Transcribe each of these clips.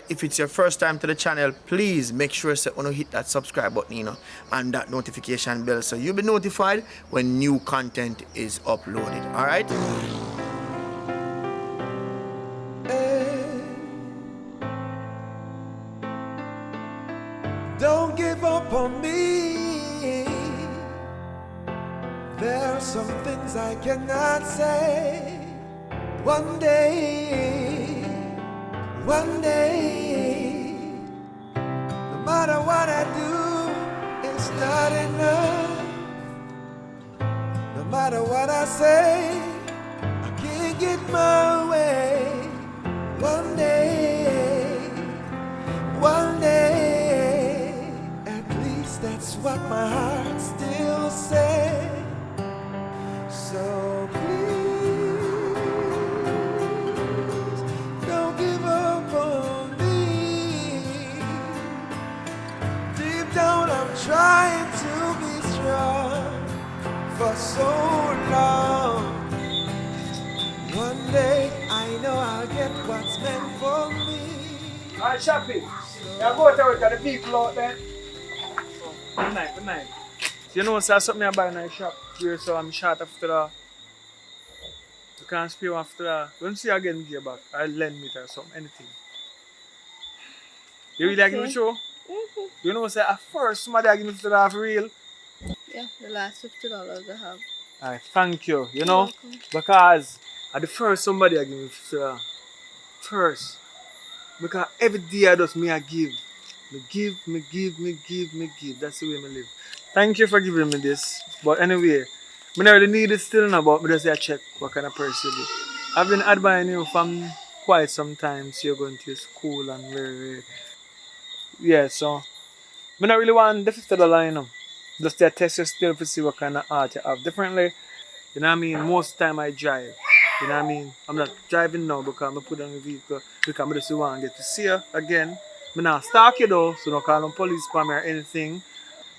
if it's your first time to the channel, please make sure you hit that subscribe button, and that notification bell so you'll be notified when new content is uploaded. All right? Don't give up on me. There are some things I cannot say. One day, no matter what I do, it's not enough. No matter what I say, I can't get my way. One day, at least that's what my heart still says. So please, don't give up on me. Deep down I'm trying to be strong for so long. One day I know I'll get what's meant for me. Alright, shopping. Yeah, go to work at the people out there. Good night, good night. You know, so something I buy in the shop here, so I'm short after that. You can't spare one after that. When you see again, give back. I'll lend me or something, anything. You really like the show? Mm-hmm. You know, say at first somebody give me $50 for real. Yeah, the last $50 I have. Alright, thank you. You You're know, welcome. because at the first somebody give me $50. First. Because every day I just me I give. Me give. That's the way me live. Thank you for giving me this. But anyway, I don't really need it still now, but I just say I check what kind of person you be. I've been admiring you from quite some time. So you're going to school and very. Yeah, so I don't really want the $50, Just to test your skill to see what kind of art you have differently. You know what I mean? Most time I drive. You know what I mean? I'm not driving now because I put on the vehicle because I just want to get to see you again. I'm not stalk you though, so don't call no police for me or anything.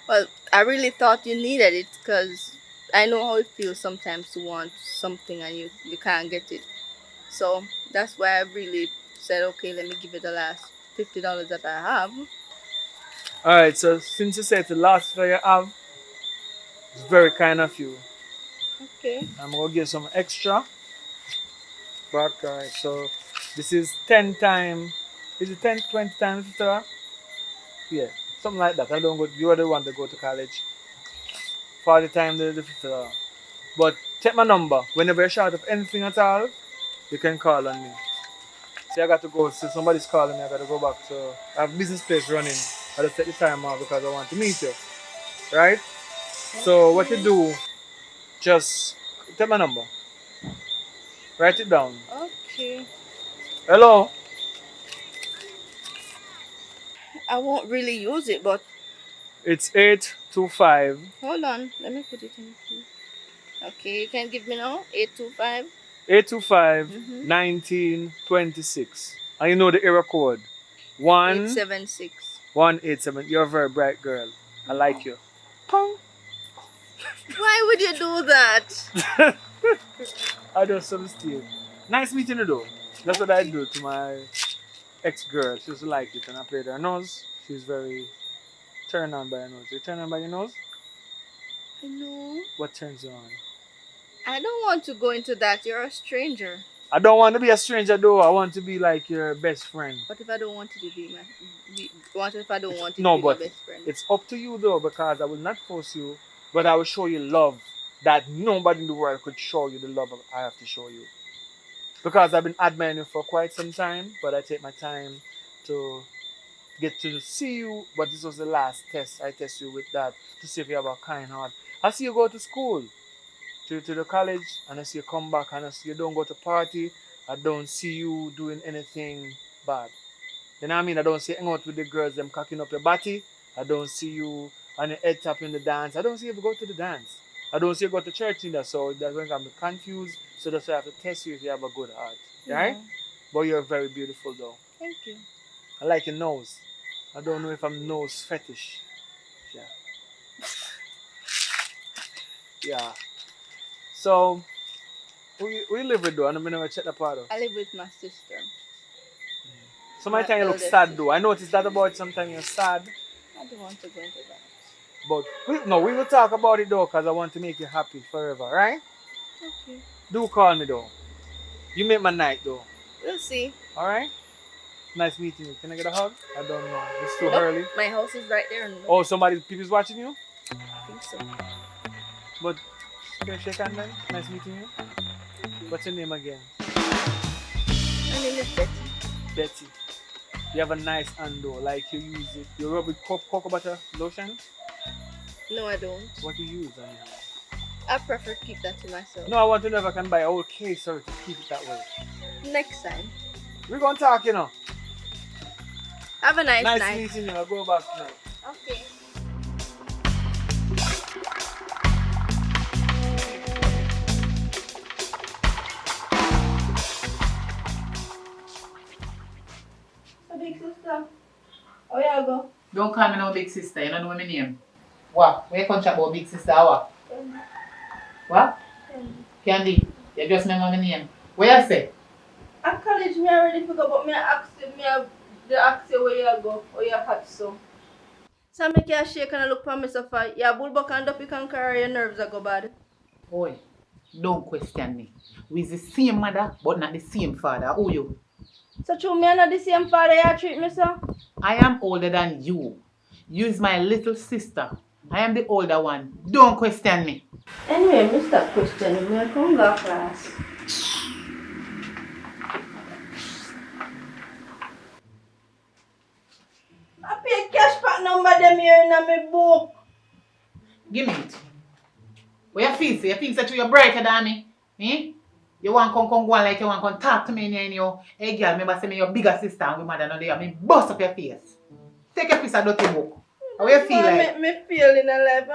Well, I really thought you needed it because I know how it feels sometimes to want something and you can't get it. So that's why I really said, okay, let me give it the last $50 that I have. Alright, so since you said the last fare you have, it's very kind of you. Okay. I'm going to give some extra. Back, alright, so this is 10 times, is it 10, 20 times $50? Yeah, something like that. I don't go, you are the one to go to college. 40 times the $50. But take my number. Whenever you're short of anything at all, you can call on me. See, I got to go. So somebody's calling me. I got to go back. So I have business place running. I just take the time off because I want to meet you. Right? So what you do, just take my number. Write it down. Okay. Hello? I won't really use it, but It's 825 hold on. Let me put it in. Okay, you can give me now 825. 825 Mm-hmm. 1926. And you know the area code. 1 876. 187. You're a very bright girl. I like you. Pong. Why would you do that? I just substitute. Nice meeting you though. That's what I do to my ex-girl. She used to like it and I played her nose. She's very turned on by her nose. You turn on by your nose? No. What turns you on? I don't want to go into that. You're a stranger. I don't want to be a stranger though. I want to be like your best friend. What if I don't want you to be my? What if I don't want you No, to be my but best friend? it's up to you though because I will not force you, but I will show you love that nobody in the world could show you the love I have to show you. Because I've been admiring you for quite some time, but I take my time to get to see you. But this was the last test. I test you with that to see if you have a kind heart. I see you go to school, to the college, and I see you come back, and I see you don't go to party. I don't see you doing anything bad. You know what I mean? I don't see you hang out with the girls, them cocking up your body. I don't see you on your head tap in the dance. I don't see you go to the dance. I don't see you go to church either, so that's when I'm confused. So that's why I have to test you if you have a good heart. Right? No. But you're very beautiful though. Thank you. I like your nose. I don't know if I'm nose fetish. Yeah. Yeah. So we live with though, and I'm gonna check the part out. I live with my sister. Sometimes My you look eldest sad sister. though. I noticed that about sometimes you're sad. I don't want to go into that. But we will talk about it though because I want to make you happy forever, right? Okay. Do call me though. You make my night though. We'll see. Alright? Nice meeting you. Can I get a hug? I don't know. It's too Nope. early. My house is right there. No, Oh, people's watching you? I think so. But can I shake hand then? Nice meeting you. What's your name again? My name is Betty. Betty. You have a nice hand though. Like you use it. You rub with cocoa butter lotion? No, I don't. What you use on your hand? I prefer to keep that to myself. No, I want to know if I can buy a whole case or to keep it that way. Next time. We're gonna talk, you know. Have a nice Nice night. meeting you. I'll go back now. Okay. So big sister, how you go? Don't call me no big sister, you don't know my name. What? Where you come chat about big sister or what? What? Candy, you just remember my name. Where you say? At college, me already forgot, but me ask you where you go, or you catch so. So I make you shake and I look for me so far. Your bull buck and up you can carry your nerves are go bad. Boy, don't question me. We is the same mother, but not the same father. Who you? So true, me and not the same father you treat me so? I am older than you. You is my little sister. I am the older one. Don't question me. Anyway, Mr. Question, me I come go class. I pay cash back number them here in my book. Give me it. What you feel? Say? You think that you're brighter than me? Eh? You want come go on like you want come talk to me in your hey girl, remember say me your bigger sister and we mother no there. Me bust up your face. Take a piece of dirty book. How you feel like? Make me feel in a life.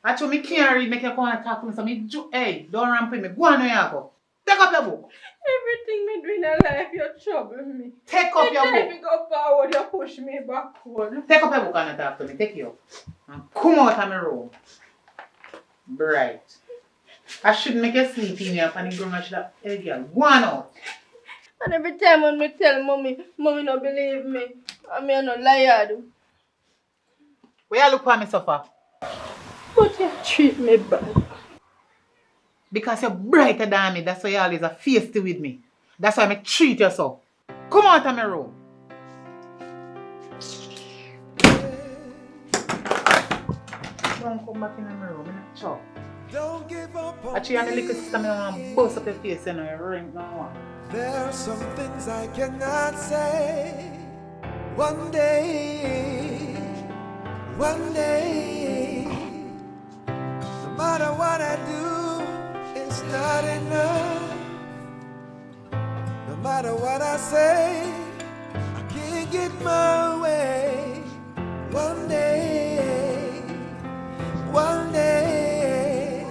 Actually, me can't read, make you come and talk to me. So me hey, don't ramp with me. Go on where you go. Take up your book. Everything me do in a life, you trouble me. Take up your If book. you go forward, you push me backward. Take up your book and talk to me. Take it up. And come out of my room. Bright. I shouldn't make you sleep in here and the ground. I should have, hey girl, go on out. And every time when me tell mommy no believe me. I mean, no liar. Where you look for me suffer? But you treat me bad. Because you're brighter than me. That's why you always are feisty with me. That's why I treat you so. Come out of my room. Don't come back in my room. I'm not sure. Don't give up on Actually, I'm the me. little sister. I want to bust up your face and you ring no one. There are some things I cannot say. One day, no matter what I do, it's not enough. No matter what I say, I can't get my way. One day,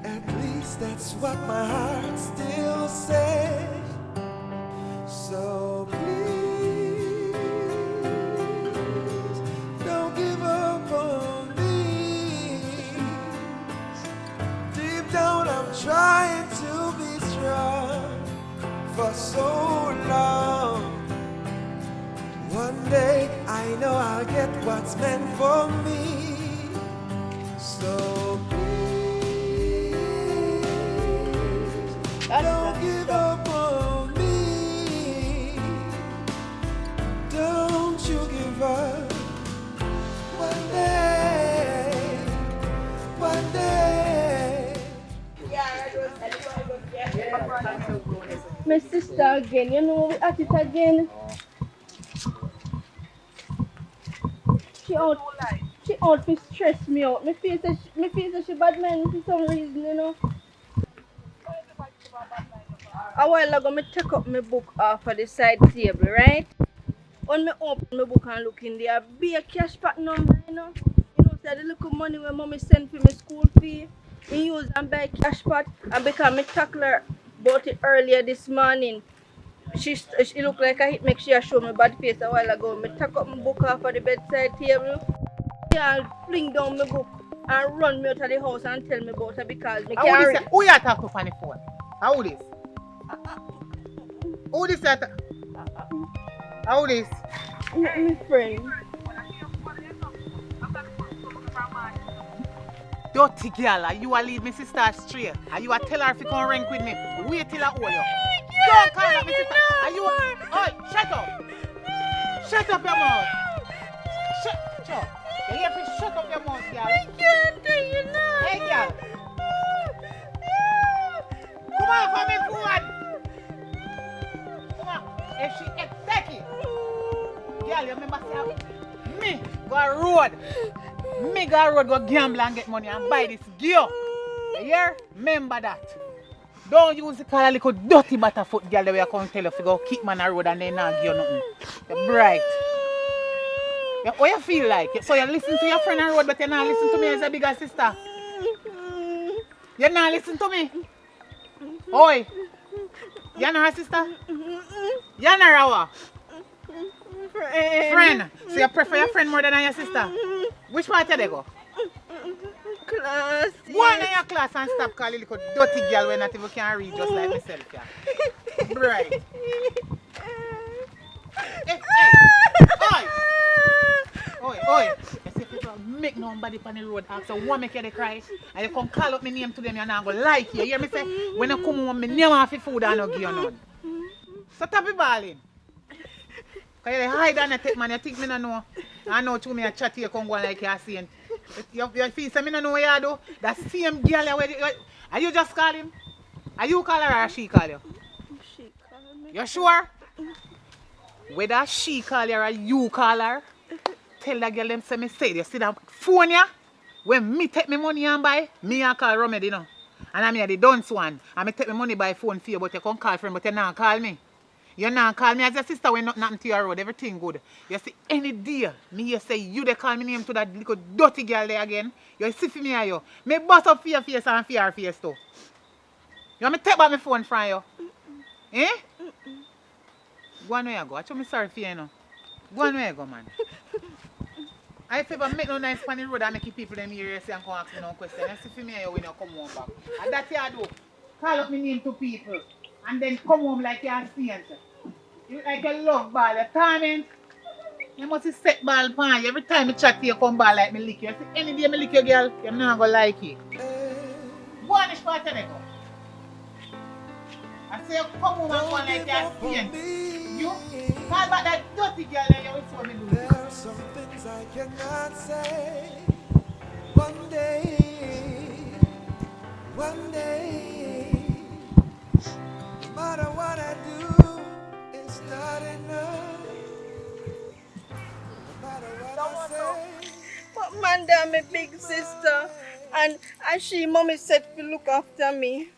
at least that's what my heart still says. So please, don't give up on me. Deep down I'm trying to be strong for so long. One day I know I'll get what's meant for me. So please, don't give up on me. Don't you give up. One day. My sister again, you know, we at it again. She out to stress me out. Me feel that she bad man for some reason, you know. A while ago, me take up my book off of the side table, right? When me open my book and look in there, be a cash pack number, you know. You know, say the little money when mommy send for my school fee, me use and buy cash pot. And because me tackle her about it earlier this morning, she look like a hit make she show me bad face a while ago. Me take up my book off of the bedside table, and fling down my book and run me out of the house and tell me about her because me can't read. Who you talk to on the phone? How this? Who this? How this? My friend. Dirty girl, are you a lead me sister astray? Are you a tell her if you come rank with me? Wait till I hold you. Don't call her me sister. Are you a... Oh, shut up. Shut up your mouth. Shut up. You hear me? Shut up your mouth, girl. I can't tell you now. Hey, girl. Come on for me, food. Come on. If she take it. Girl, you remember say me go road. Me go road go gamble and get money and buy this gear. You hear? Remember that. Don't use the call a little dirty butterfoot girl that we are going to tell you if you go kick man on the road and then not give you nothing. You're bright. What you feel like? So you listen to your friend on the road but you not listen to me as a bigger sister. You not listen to me. Oi. You not her sister? You not our friend. So you prefer your friend more than your sister? Which part you they go? Class. Go on in your class and stop calling little dirty girl when not even can read just like myself. Yeah. Right. Hey, hey. Oi. Oi. You see if you don't make nobody on the road ask so one make you they cry and you come call up my name to them and I'm going to like you. You hear me say? When you come home, my name off your food and I don't give you none. So stop it balling. Because you hide and you take man, you think me no know. I know to me a chat here come go like you are saying. You feel say me no know what you do? That same girl are you just call him? Are you call her or she call you? She called me. You sure? Whether she call you or you call her, tell the girl them say me say you see that phone ya? When me take me money and buy, me a call Remedy now. And I'm here the dunce one. And me take me money by phone for you, but you can't call friend, but you not call me. You not call me as your sister when nothing to your road, everything good. You see any deal, me you say you they call me name to that little dirty girl there again. You see for me or you. Me bust up for your face and for your face too. You want me take back my phone from you? Eh? Go on where you go. I told me sorry for you now. Go on where you go, man. I ever make no nice funny road and make people them here and come ask me no question. You see for me or you when you come home back. And that's what you do. Call up my name to people. And then come home like you're a saint. You like a love ball, you torment. You must set ball upon you. Every time you chat to you, come ball like me lick you. See, any day me lick you, girl, you're not going to like it. Go on this part of the go. I say you come home and go like you're a saint. You call back that dirty girl and you will show me do. There are some things I cannot say. One day, no matter what I do, it's not enough. No matter what I say, But Manda, my big sister, and she, mommy said to look after me.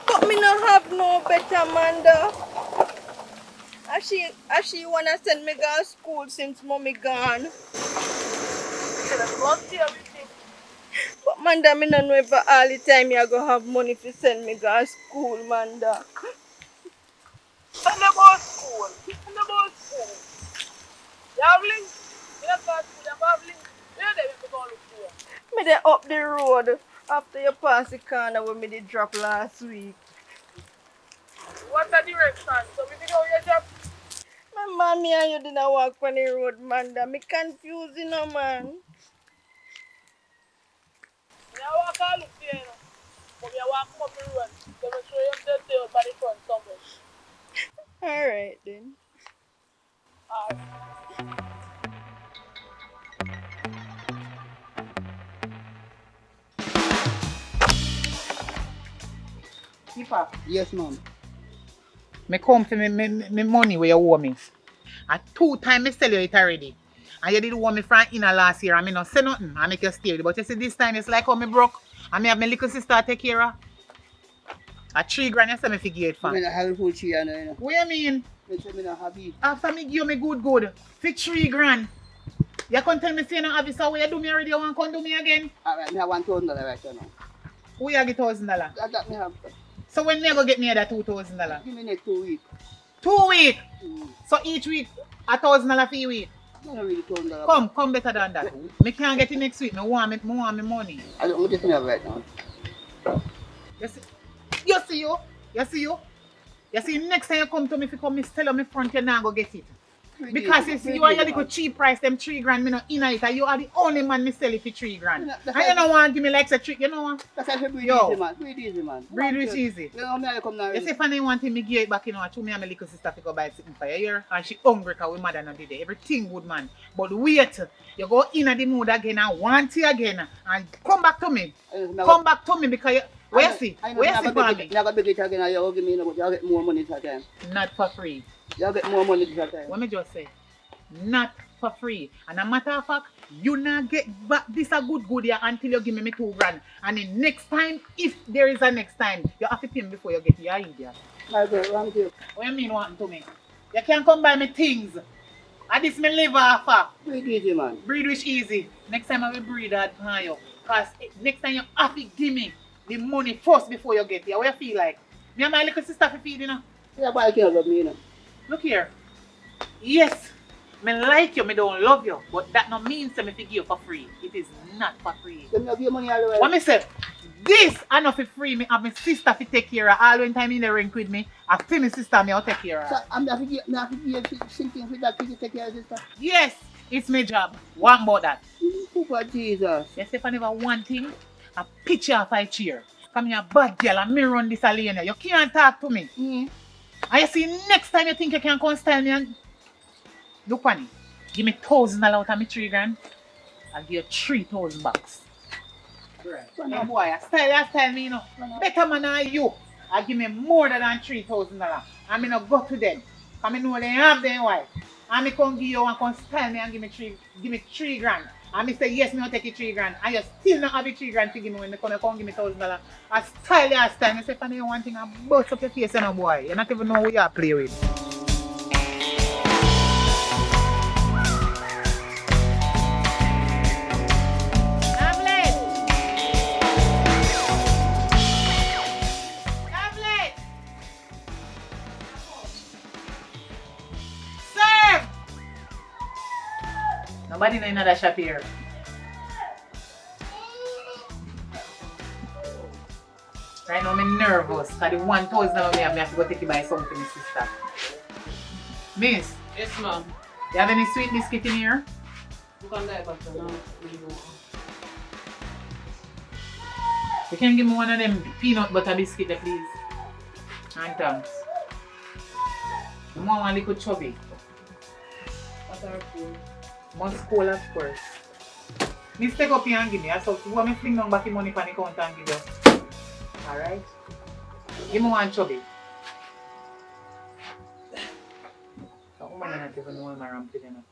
But me no have no better Amanda. And she wanna send me to school since mommy gone. But Manda, me no know if all the time you go have money to send me to school, Manda. And about school. You have links? You have got school, you have links. Where they will go look for? Me dey up the road after you pass the corner where me did drop last week. What's the direction? So we know your job. My mommy and you didn't walk on the road, Manda. Me confused, you know, man. You walk all look here, you know. But you walk up the road. They will show you the tail by the front somewhere. Alright then. Keeper, Yes, ma'am. me come for me money where you owe me. And 2 times me sell you it already. And you did owe me from inner last year and me not say nothing. I make you stay. But you see this time it's like how me broke. And me have my little sister take care of. At 3 grand you say me figure it I for. mean, I have a full cheer now, you know. What you mean? I say me not happy. After me give you me good. For 3 grand. You can't tell me say no have it, so what you do me already, you want to come do me again? Alright, me have $1,000 right now. Who you get $1,000? That me have. So when me go get me that $2,000? Give me next 2 weeks. 2 weeks. Mm. So each week $1,000 for each week. I don't really $1,000. Come better than that. Me can't get it next week. Me want me money. I don't just have right now. You see, you see you? You see you? You see, next time you come to me, if you come, me tell you me front, you not go get it. Because you see, you are your little cheap price, them 3 grand, me not in it, and you are the only man me sell it for 3 grand. And you don't want to give me like a trick, you know what? That's why breed Yo. easy, man. Breed easy, man. Breed which easy. You know me, I come now. You see, if I didn't want him, me give it back, you know, to me and my little sister to go buy something for you, and she hungry because we mother not did it. Everything good, man. But wait, you go in the mood again and want it again, and come back to me. Come back to me because you... Where you see? Where you see for me? You got big it again and you give me, but you get more money this time. Not for free. You get more money this time. What me just say? Not for free. And a matter of fact, you not get back this a good year until you give me 2 grand. And the next time, if there is a next time, you have to pay me before you get your idiot. I go wrong to you. What you mean what to me? You can't come buy me things. And this me live off of. Breed easy, man. Breed which easy. Next time I will breed that on you. Because next time you have to give me the money first before you get here. What you feel like? Me and my little sister for feed, you know. Yeah, but I can't love me, you know. Look here. Yes, me like you, me don't love you. But that no means to me to give you for free. It is not for free. Then you give your money all the way. What me say? This I not for free. Me have my sister to take care of. All when time in the ring with me, I feel my sister me I'll take care of. So I'm not to give you something with that to take care of sister. Yes, it's my job. One about that. For Jesus. Yes, if I never one thing, I pitch you off a chair. Come here, bad girl, and me run this alien. You can't talk to me. And you see, next time you think you can come style me and look on it. Give me $1,000 out of my 3 grand. I'll give you 3,000 bucks. Right. Hey boy, style me, you know. Better man than you. I give me more than $3,000. I mean, go to them. I mean, know they have their wife. And me come give you and come style me and give me 3 grand. And me say, yes, me will take you 3 grand. And you still not have the 3 grand to give me when you come give me $1,000. I style you style. Me say, if I know one thing, I bust up your face, you know, boy. You not even know who you are play with. Nobody in another shop here. Right now I'm nervous because the $1,000 me have to go take you buy something, my sister. Miss, Yes, ma'am. you have any sweet biscuit in here? You can get back to now. You can give me one of them peanut butter biscuit there, please. And thanks. You want one little chubby? Must call, of course. Miss, take up here and give me. I saw you want me fling down back the money for the counter and give you. Alright? Give me one chubby. The woman not even know my ramp today now.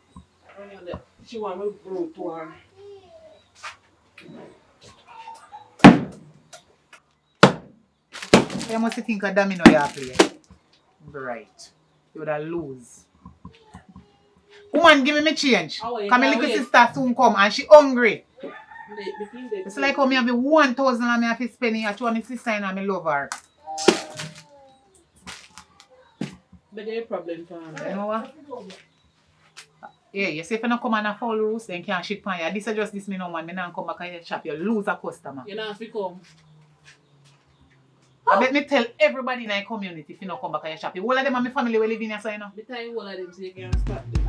She want me broke to her. You must think of domino you play. Right. You would lose. Woman, give me my change. Because my little sister soon come and she hungry. It's like how me have the 1,000 and me have to spend here to my sister and I love her. But there's a problem for her. You know what? Yeah, you say if you don't come on a foul roost, then you can't shit on you. This is just this me no man. Me not come back and your shop. You lose a customer. You know if you come. I bet me tell everybody in the community if you don't come back and your shop. All of them are my family will live in here, so you know. Me tell you all of them so you can't stop them.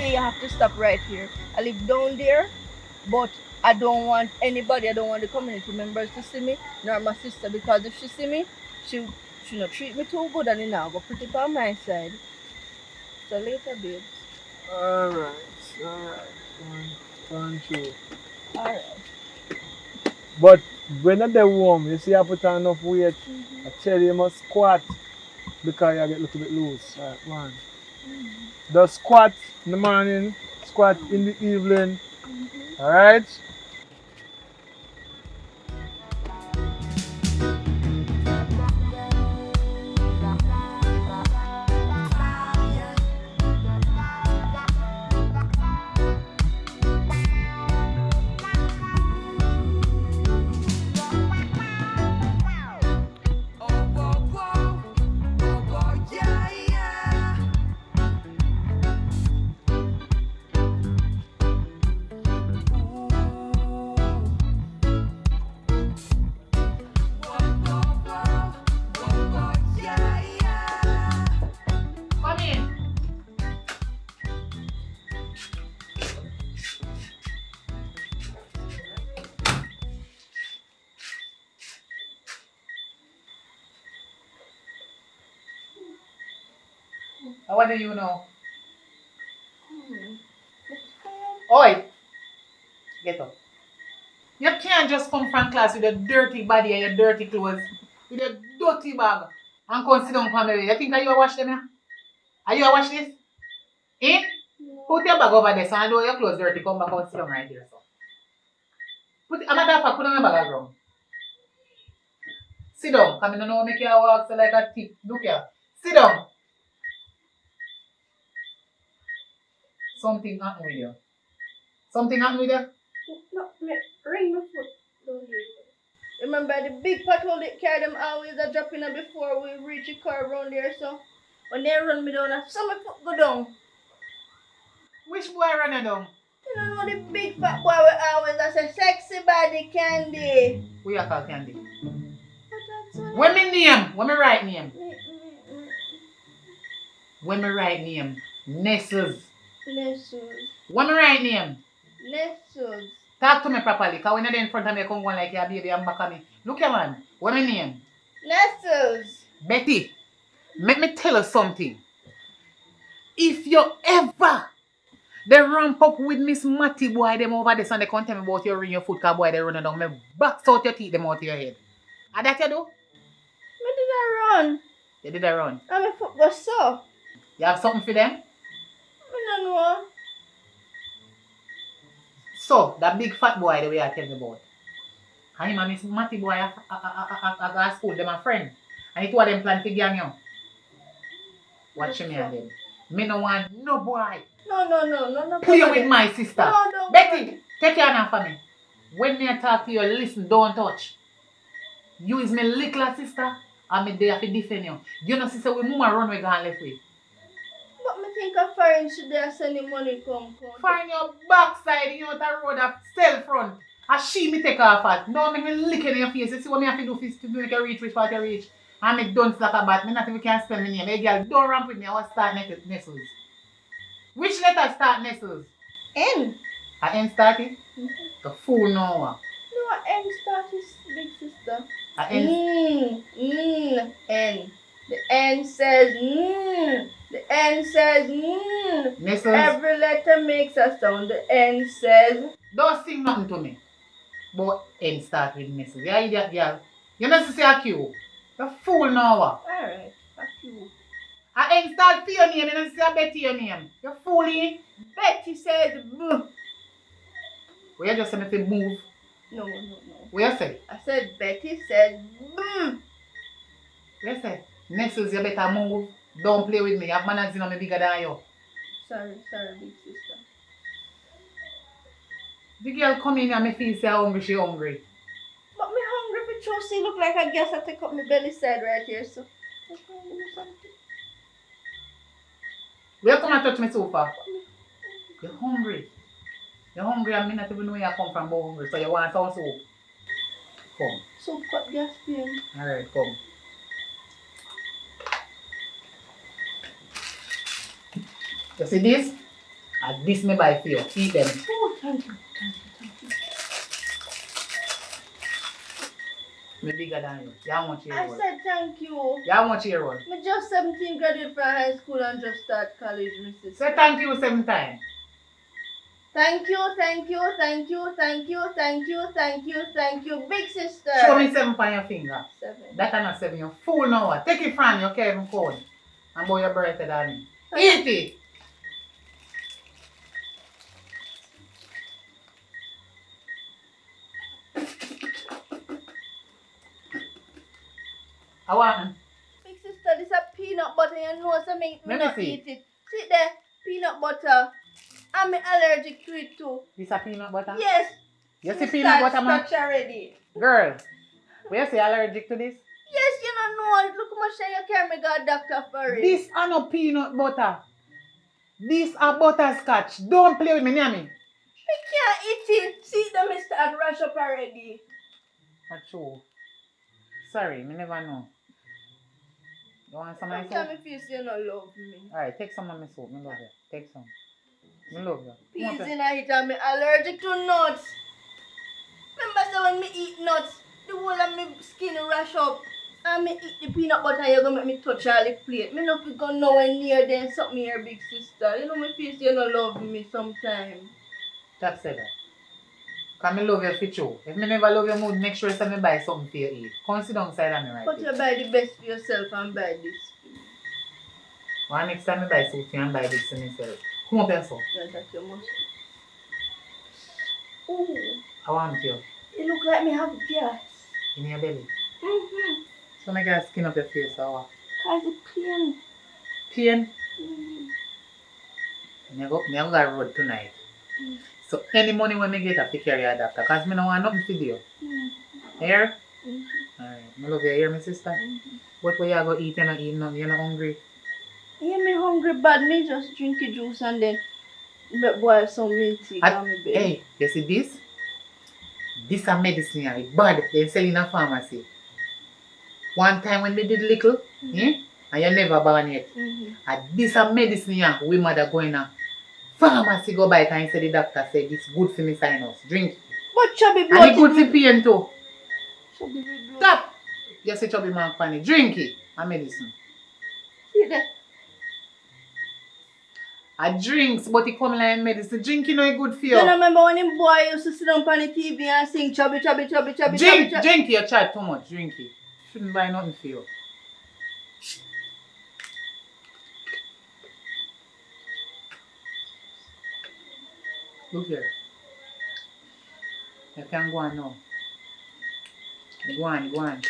You have to stop right here. I live down there, but I don't want anybody, I don't want the community members to see me, nor my sister, because if she see me, she not treat me too good and it now go pretty on my side. So later, babes. Alright. One, two. Alright. But when they're warm, you see I put on enough weight, I tell you must squat because you get a little bit loose. Right, one. The squat in the morning, squat in the evening. Alright? Come in. What do you know? Oi! Get up. You can't just come from class with a dirty body and your dirty clothes. With a dirty bag. And come sit down on the way. You think you wash them, yeah? Are you wash this? Eh? Put your bag over there so I know your clothes dirty. Come back and sit down right there. So. Put, a matter of fact, put on your bag around. Sit down. Come in and make your walk so like a tip. Look here. Sit down. Something happened with you. Something happened with you? No, ring my foot. Don't hear me. Remember the big patrol that carry them always a dropping in before we reach the car around there, so when they run me down, I saw my foot go down. Which boy running down? You don't know the big fat boy we always a say sexy body candy. Who you call Candy? But that's all. When me name? When me right name? Mm. When me right name? Nestles. Nestles. When me right name? Nestles. Talk to me properly, because when you're in front of me, you come going like your baby and back of me. Look here, man. What my name? Nestles. Betty, let me tell you something. If you ever they ramp up with Miss Matty boy, them over this and they can't tell me about your ring your foot, because boy, they running down, me box out your teeth, them out of your head. And that you do? Where did I run? You did a run. And my foot was sore. You have something for them? I don't know. So, that big fat boy the way I tell you about. And him and Miss Matty boy I go to school, them a friend. And the two of them plan to gang you. Watch me and them. Me no want no boy. No. Play with my sister. No, don't Betty, take care now for me. When me talk to you, listen, don't touch. You is my little sister, and me there to defend you. You know, sister, we mama run we go and left way. But me think a foreign should there sending money come. Find your backside, you know, that road of cell front. And she me take off at. No, me lick in your face. You see what me have to do to make you reach which part you reach. And me don't slack a bat. Me not even can spell my name. Hey girl, don't ramp with me. I want to start Nestles. Which letter start Nestles? N. A N started? The fool now. No, N start is big sister. A N. N. The N says The N says Nestles. Every letter makes a sound. The N says. Don't sing nothing to me. But N start with Nestles. You idiot girl. You know to say a Q. The fool now. Alright, fuck you. A N start for your name. You know to say a Betty your name. You fooling. Betty says boo. Where you just say me to move. No. Where you say? I said Betty said boo. Where you say? Nestles, you better move. Don't play with me. You have manners in me bigger than you. Sorry, big sister. The girl come in and me feel say hungry, she hungry. But me hungry for sure. See, look like I guess I take up my belly side right here, so. Where you come and touch me sofa? You're hungry. You're hungry and me not even know where you come from but hungry. So you want some soup? Come. Soup got gas pain. Alright, come. You see this? And this me buy for you. Eat them. Oh, thank you. Me bigger than you. You how much year I old? said thank you. You how much year old? Me just 17 graduate from high school and just start college, my sister. Say thank you 7 times. Thank you, thank you, thank you, thank you, thank you, thank you, thank you, big sister. Show me 7 on your finger. 7. That are not 7. You fool now. Take it from you, Kevin phone. And boy, you're brighter than me. Eat it. I want. Big sister, this a peanut butter. You know, so me Let me not see. eat it. See there, peanut butter. I'm allergic to it too. This a peanut butter? Yes. You Me see peanut start butter, man? scratch already. Girl, we say allergic to this? Yes, you don't know. Look how much you carry me got doctor for it. This are no peanut butter. This are butterscotch. Don't play with me, near me. I can't eat it. See them me start rush up already. Not true. Sorry, me never know. You want some of my soap? Sometimes I feel you don't love me. Alright, take some of my soap. Me love you. Take some. Me love you. Come Peas up here. in it and me allergic to nuts. Remember say when me eat nuts, the whole of me skin rash up. And me eat the peanut butter, you're gonna make me touch all the plate. Me not go nowhere near them something here, big sister. You know me feel you don't love me sometimes. Just say that. Because me love you for true. If me never love your mood, make sure you buy something for you eat. Come sit down side of me right But here. you buy the best for yourself and buy this. One next time I buy something and buy this for myself. Come up here, so. Yeah, that you must. Ooh, I want you. it look like me have gas. In your belly. Mm-hmm. So I get skin up your face or what? Cause it pain. Pain? Mm-hmm. Me go road tonight. So any money when me get, I take carry a doctor. Because me don't want nothing to do. Here? Alright. I love you. Hear me, sister? What way you go eat? You're not eating nothing. You're not hungry? Yeah, me hungry bad. Me just drink the juice and then me boil some milk tea on me bed. Hey, you see this? This is medicine. It's bad. They sell in a pharmacy. One time when me did little, and you never born yet. And this is medicine here. We mother going to pharmacy go buy it and say the doctor said it's good for me sinus. Drink it. But chubby And blood. it's good for pain too. Chubby blood. Stop! You say chubby man funny. Drink it. A medicine. See that? A drinks, but it come like medicine. Drinking no good for you. You know, remember when him boy used to sit on the TV and sing chubby, chubby, chubby, chubby, Drink, chubby, chubby. drink you chat too much. Drink it. Shouldn't buy nothing for you. Look here. You can go on now. Go on, go on.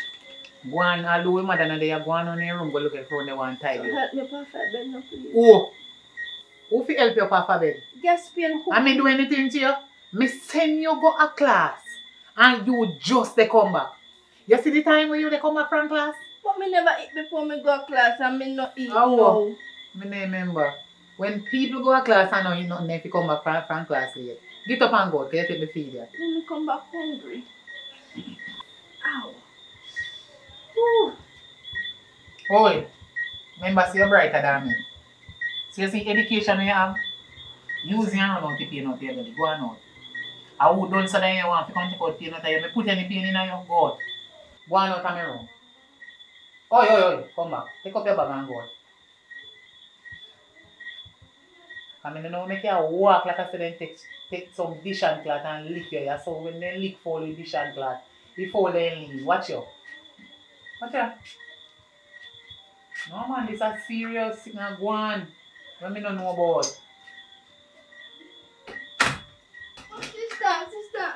Go on, although we mother not there, go on in your room, go look at how they want to tie you. Help me perfect bed now, please. Oh! Who fi help you off a bed? Gas pain hook. I me do anything to you? Me send you go a class and you just they come back. You see the time when you they come back from class? But me never eat before me go to class and me not eat Oh, now. me no remember. When people go to class and now you not if you come back from class late. Get up and go, because you take the feed you. Then me come back hungry. Ow. Ooh. Oh, remember, see you're brighter than me. So you see education you have, use your hand out to pay out your belly. Go on out. I would done so that you want to come take out pain out of you. Me put any pain in your gut. Go on out of my room. Oi, come back. Take up your bag and go out. I mean, you know, make you walk like I said, then take some dish and cloth and lick you. So when they lick for the dish and cloth, before they leave, watch you. Watch you. No man, this is a serious thing. Go on. Let me not know about. Sister.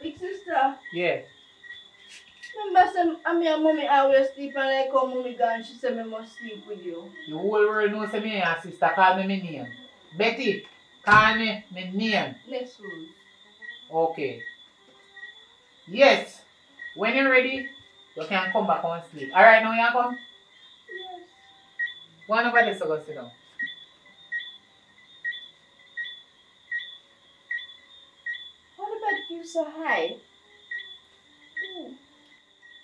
Big sister. Yeah. Remember some me and mommy always sleep and like how mommy gone, she said me must sleep with you. The whole world knows me and sister call me my name. Betty, call me my name. Next rule. Okay. Yes. When you're ready, you can come back and sleep. Alright, now you come? Yes. Go on over there so go sit down. Why the bed feels so high? Ooh.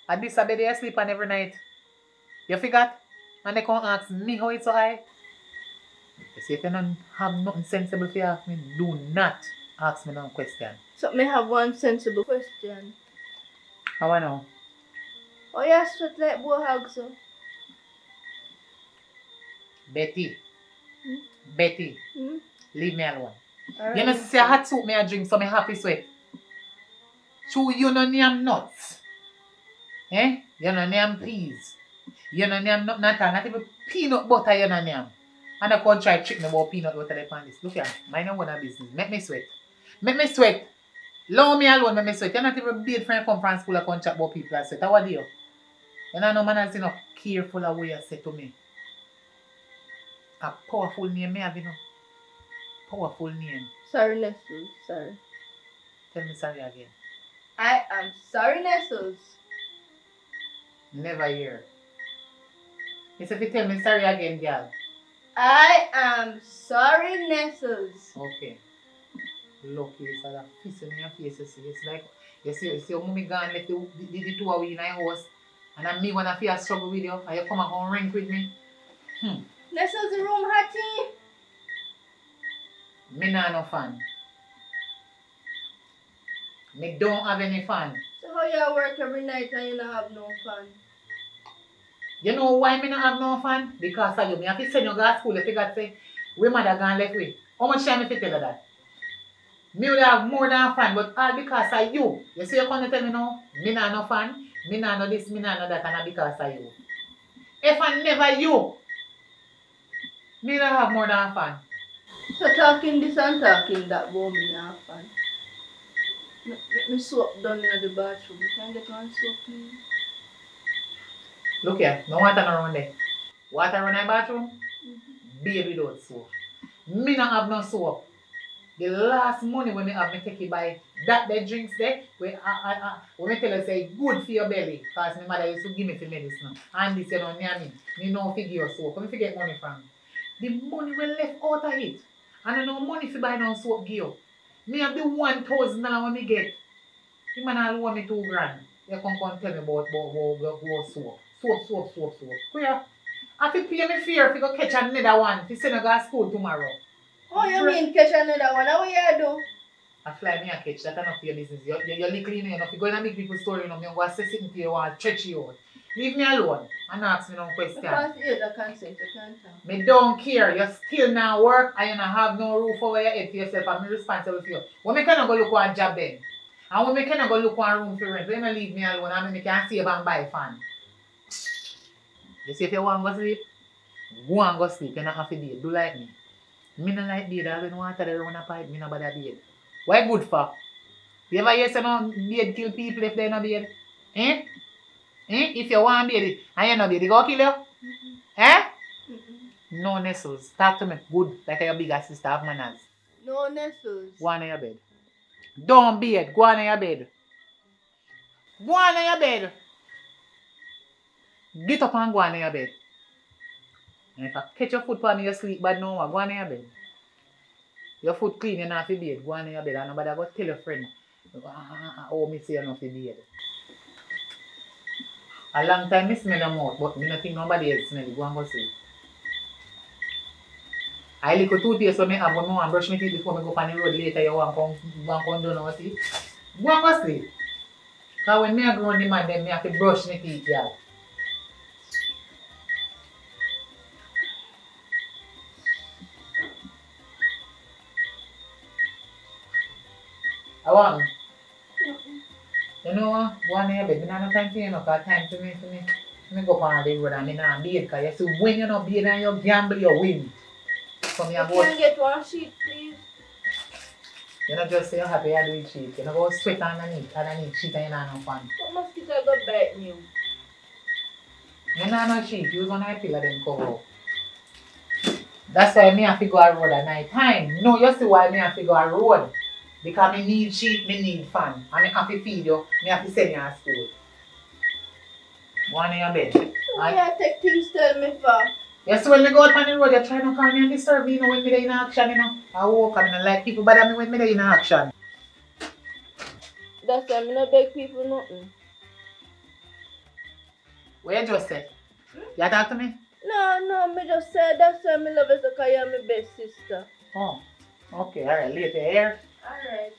And this bed you sleep on every night. You forgot? And they come ask me how it's so high. You see, if you don't have nothing sensible for you ask me, do not ask me no question. So may have one sensible question. How I know? Oh, you sweat like bullhog, so. Betty. Hmm? Betty. Hmm? Leave me alone. Alright, You know, let's say I see. hot soup me a drink, so me happy sweat. Chew you no name nuts. Eh? You no name peas. You no name nothing at all. Not even peanut butter you no name. And I can't try trick me about peanut butter like on this. Look here, mind your own business. Make me sweat. Make me sweat. Allow me alone, make me sweat. You're not even beat friend come from school and come chat about people and sweat. How are you? You know, no man has enough careful of what you say to me. A powerful name me have, you know. Powerful name. Sorry, Nestles. Sorry. Tell me sorry again. I am sorry, Nestles. Never hear. It's if you tell me sorry again, girl. I am sorry, Nestles. Okay. Look, it's like a fist in your face, you see. It's like, you see your mommy gone left the two of we in our house. And I'm me when I feel struggle with you. And you come and go ring with me. Nestles, the room hotty. Me not no fun. Me don't have any fun. So how you work every night and you don't have no fun? You know why me not have no fun? Because of you. Me have to send you go to school if you got say, we mother gone left way. How much time if you tell you that? Me would have more than fun, but all because of you. You see you come to tell me now, me not no fun, me not no this, me not no that, and all because of you. If I never you, me not have more than fun. So talking this and talking that won't me have fun. Let me soap down in the bathroom. Can I get one soap, please? Look here, no water around there. Water run in the bathroom? Baby don't soap. Me not have no soap. The last money when me have me take it buy that the drinks there, when me tell you say good for your belly, because my mother used to give me for medicine. And this you know near me. Me no figure soap. Where me get money from? The money we left out of it. And I no money to buy no soap gear. Me have the $1,000 when me get. The man all want me $2,000. You come tell me about soap. Soap. Where? I fi pay me fare if you go catch another one. If you say no go to school tomorrow. Oh, you mean catch another one? How you do? I fly me a catch, that's enough for your business. You're little in here, you go in a big people's story, you know, me go say something to you, want to stretch you out. Leave me alone and ask me no question. Because you the consent, you can't talk. Me don't care, you still not work and you not have no roof over your head for yourself and I'm responsible for you. When me can go look for a job then? And when me can go look for a room for rent, when me leave me alone and me can save and buy fan. You see if you want to go sleep, go and go sleep, you don't have to bed, do like me. Me not like bed, I don't want to run a pipe, me not bother bed. Why good for? You ever hear say no bed kill people if they no bed? Eh? If you want bed and you no bed, they go kill you? Eh? No Nestles. Talk to me good like your bigger sister have manners. No Nestles. Go on in your bed. Don't bed. Go on in your bed. Go on in your bed. Get up and go on in your bed. And if I catch your foot on me, you sleep bad no more. Go on in your bed. Your foot clean, you're not for bed. Go on in your bed and nobody go tell your friend. Oh, me say you're not for bed. A long time I smell your mouth, but I don't think nobody else smell it. Go and go sleep. I little toothpaste when I have when I want to brush my teeth before I go on the road later. You want to come down our teeth. Go and go sleep. Because when I grow the man, then I have to brush my teeth, yeah. I want. You know what? Go on in your bed. I don't have time for you, no, because time for me go on the road and I don't bed. Because you see, when you don't bed and you gamble, you win. So me You can get one sheet, please. You not just say you're happy you do it cheap. You not go sweat underneath sheet and you not no fun. What mosquito go bite me? You not no cheap. You gonna pillow them cover up. That's why me have to go a road at night time. No, you see why me have to go a road. Because me need sheep, me need fun. And me have to feed you, me have to send you to school. Go on in your bed. Why you take things tell me for? You see when me go out on the road, you try to call me and disturb me, you know, when me there in action, you know. I walk and I like people bother me when me there in action. That's why I don't beg people nothing. What you just said? You talk to me? No, me just said that's why I love you because you're my best sister. Oh, okay, alright, later here. Alright.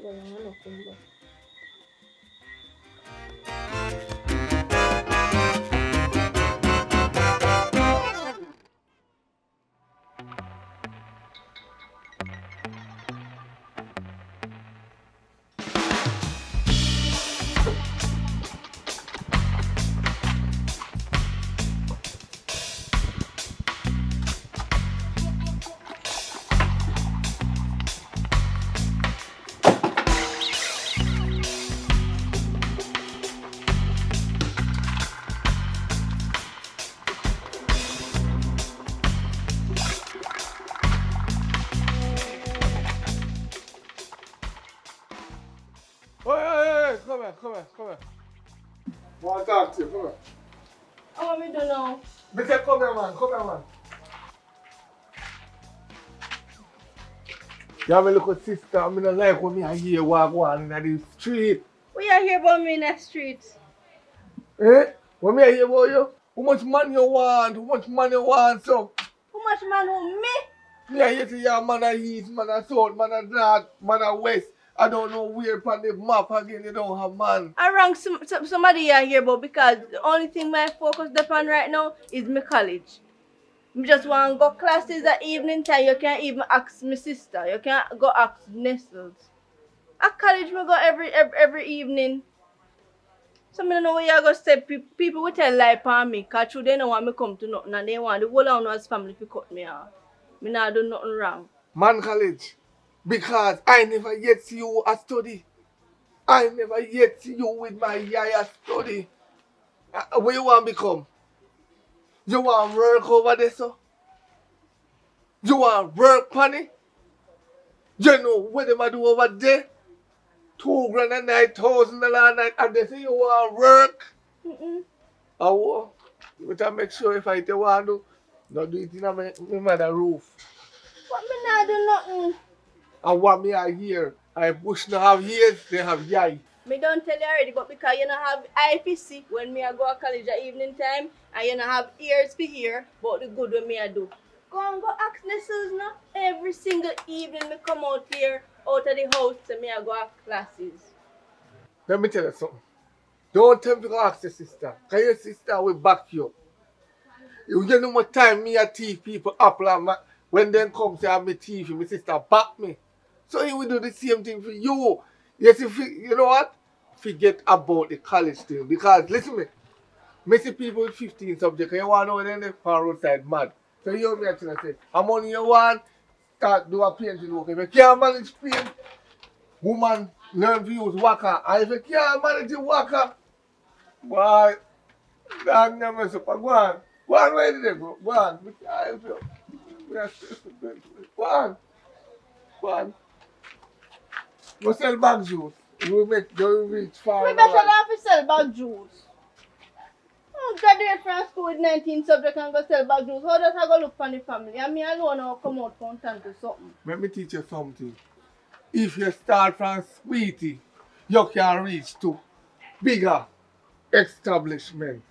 going nothing but. Hey, come here. Want to talk to you, come here. Oh, we don't know. Me say come here, man. You have a little sister, I don't like when me hear walk one in the street. We are here about me in the street. Eh? When me hear about you, how much money you want, so? How much man who me? Me I hear say your man a east, man a south, man a north, man a west. I don't know where on the map again you don't have man. I rang somebody here about because the only thing my focus upon right now is my college. I just want to go classes at evening time. You can't even ask my sister. You can't go ask Nestles. At college, we go every evening. So I don't know where you're going to say. People will tell lie upon me because they don't want me come to nothing and they want the whole of us family to cut me off. Me not do nothing wrong. Man college. Because I never yet see you a study. I never yet see you with my yaya study. Where you want to become? You want to work over there, so? You want to work, Panny? You know what they do over there? $2,000 a night, $1,000 a night, and they say you want to work? Oh, you better make sure if I tell you want to do, not do it in my mother's roof. But me not do nothing. And what me I hear, I bush no have ears, they have yai. Me don't tell you already, but because you don't have IPC when me I go to college at evening time, and you don't have ears to hear about the good when me I do. Go and go ask Nestles now. Every single evening me come out here, out of the house, and me I go to classes. Let me tell you something. Don't tell me to go ask your sister, because your sister will back you up. You know what time me a teach people apple and when they come say I'm a thief, my sister back me. So he will do the same thing for you. Yes, you know what? Forget about the college thing. Because listen to me see people with 15 subjects, you want to know when they on roadside mad. So you hear me actually say, how money you want, start do a painting work. If you can't manage paint, woman learn to use waka. And if you can't manage the waka, boy, dog never mess up. Go on. Go on, where did they go? Go on. We can't help you. Go on. Go on. Go sell bag juice. You will reach far. We better not sell bag juice. Oh, graduate from school with 19 subjects and go sell bag juice. How does I go look for the family? And me alone now come out from time to something. Let me teach you something. If you start from sweetie, you can reach to bigger establishment.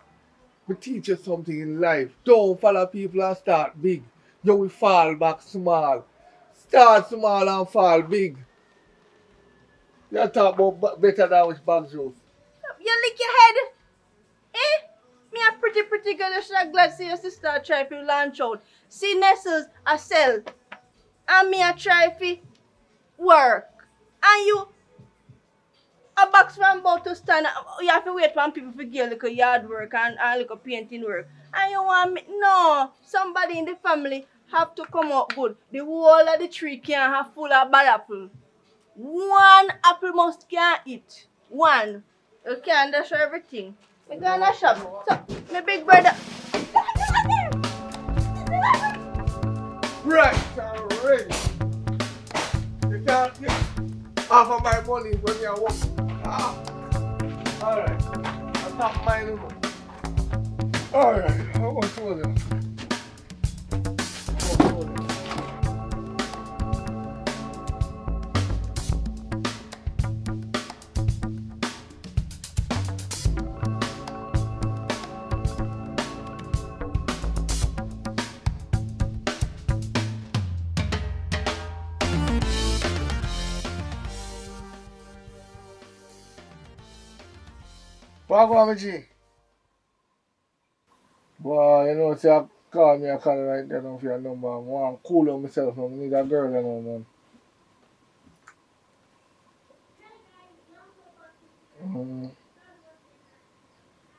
We teach you something in life. Don't follow people and start big. You will fall back small. Start small and fall big. You talk about better than which bag juice. You lick your head. Eh? Me a pretty girl. You should have glad see your sister try to launch out. See Nestles a sell. And me a try to work. And you a box from about to stand. You have to wait for people to get a little yard work and a little painting work. And you want me? No. Somebody in the family have to come out good. The whole of the tree can't have full of bad apple. One apple must can't eat. One. You can't dash everything. We go in the shop. So, my big brother. Right, already. You can't get half of my money when you work. Alright. I'll stop mine. Alright, how much was it? What go on, G? Boy, you know, say I call me a call right there now for your number. I want to cool on myself. I need a girl, you know, man. Mm.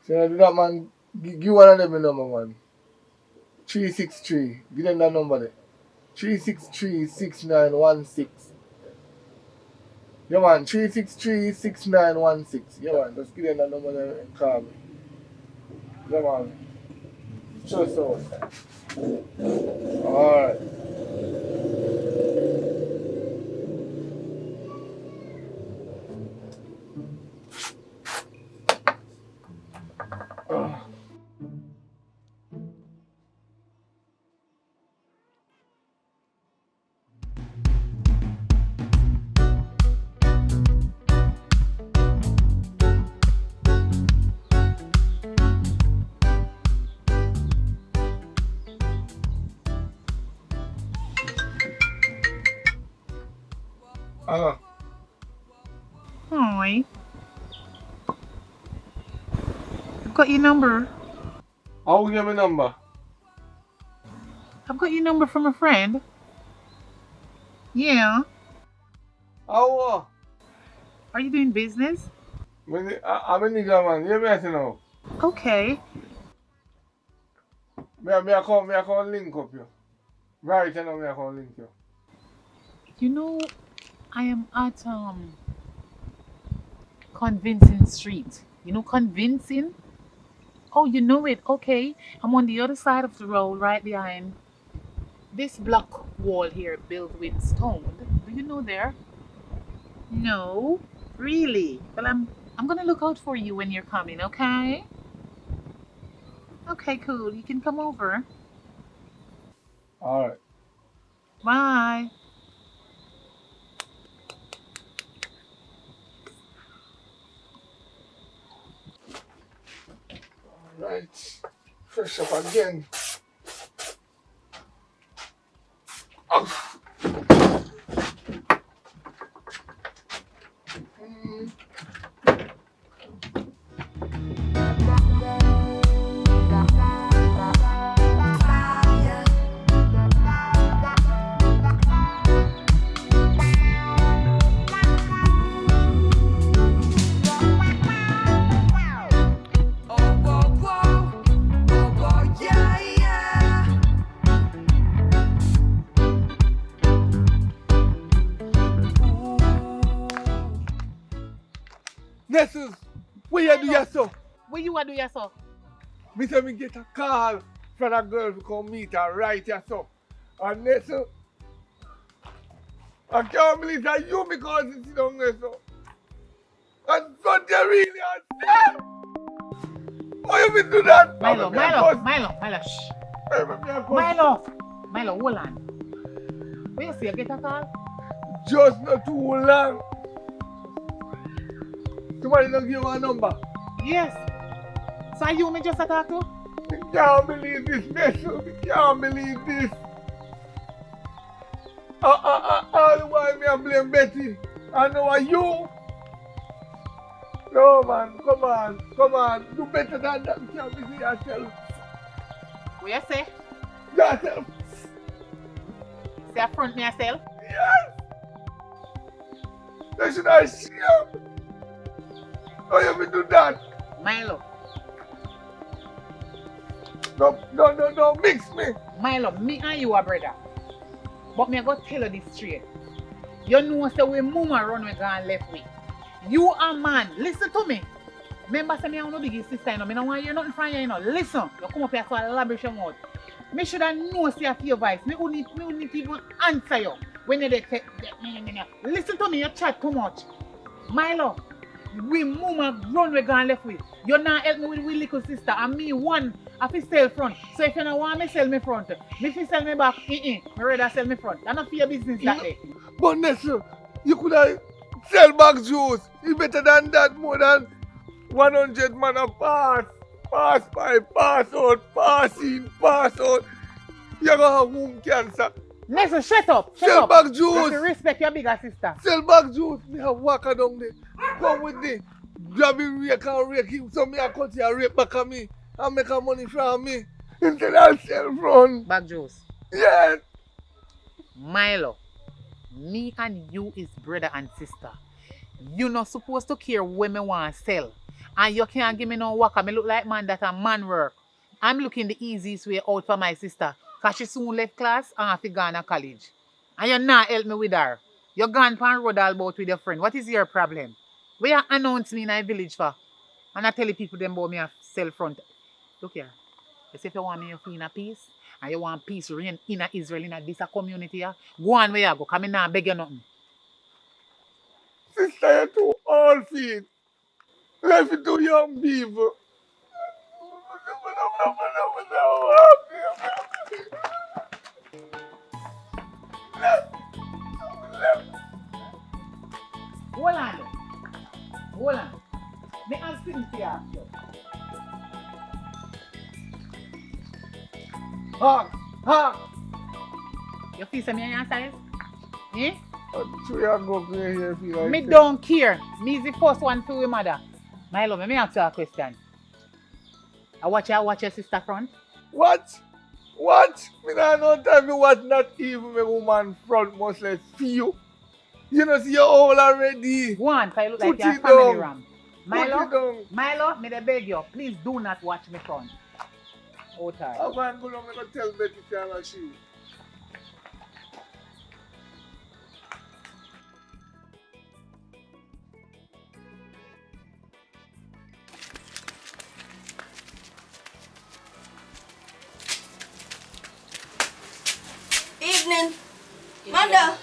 So, you do that, man. Give one of them a number, man. 363. Give them that number there. 363-6916. Yeah, man. 363-6916. Yeah, man. Just give them that number there and call me. Yeah, man. Sure, so. Alright. Hi. I've got your number. How you get my number? I've got your number from a friend. Yeah. How? Are you doing business? I'm a nigga, man. You better know. Okay. Me I come link up you. Right now, me I come link you. You know, I am at Convincing Street. You know Convincing? Oh, you know it. Okay. I'm on the other side of the road, right behind this block wall here built with stone. Do you know there? No? Really? Well, I'm gonna look out for you when you're coming, okay? Okay, cool. You can come over. Alright. Bye. Right. Fresh up again. This is where you do yourself. Where you are do yourself? Me say me get a call from a girl to come meet her right yourself. And this I can't believe that you because it's down there so. And so they really are. Why you been do that? Milo, shh. Milo, hold on. Where you see you get a call? Just not too long. Somebody don't give you a number. Yes. So you me just a talk to? I can't believe this, Nestle. I can't believe this. All the while me I blame Betty. I know are you. No man, come on. Do better than that. You can't be yourself. What you say? Yourself. Say affront me yourself? Yes. They should have share. How you been do that? Milo. No, mix me. Milo, me and you are brother. But me I go tell you this straight. You know say we mama run we gone left way. You a man, listen to me. Remember say me I no big sister, you know. Me no want hear nothing from you, you know. Listen, you come up here so elaborate your mouth. Me should have known say a few voice. Me wouldn't even answer you when you dey listen to me, you chat too much. Milo, we mama run we gone left way. You not help me with we little sister and me one I fi sell front. So if you don't want me sell me front, me fi sell me back. Me rather sell me front. That's not for your business that day. But Nestle, you could have sell back juice. It's better than that, more than 100 man a pass. Pass by, pass out, pass in, pass out. You're gonna have womb cancer. Nestle, shut up. Sell back You have juice. to respect your bigger sister. Sell back juice. Me have walker down there. Come with me. grab him rake and rake him so me a cut here rake back at me and make a money from me. Instead of sell front. Bag juice. Yes. Milo, me and you is brother and sister. You not supposed to care when me want to sell. And you can't give me no work. Me look like man that a man work. I'm looking the easiest way out for my sister. Because she soon left class and have to go to college. And you not help me with her. You gone pan road all about with your friend. What is your problem? Where you announce me in a village for? And I tell the people them about me a sell front. Look here. You say if you want me to feel in a peace, and you want peace reign in a Israel, in a this a community, go on where you go. Come in now, beg you nothing. Sister, you too all feed. Let me do young people. Hold on. Hold on. Me ask things here. Hawk. You feel some your size? Eh? So you go play here feel like Me that. don't care. Me is the first one for your mother. My love, me ask you a question. I watch your sister front. What? Me nah no time me watch not even my woman front much less feel. You know see your all already. Go on, cause you look Put like you're a it family down. ram. Put it down. Milo, me dey beg you, please do not watch me front. Oh, time. I'm going to tell Betty to tell her she. Evening. Manda.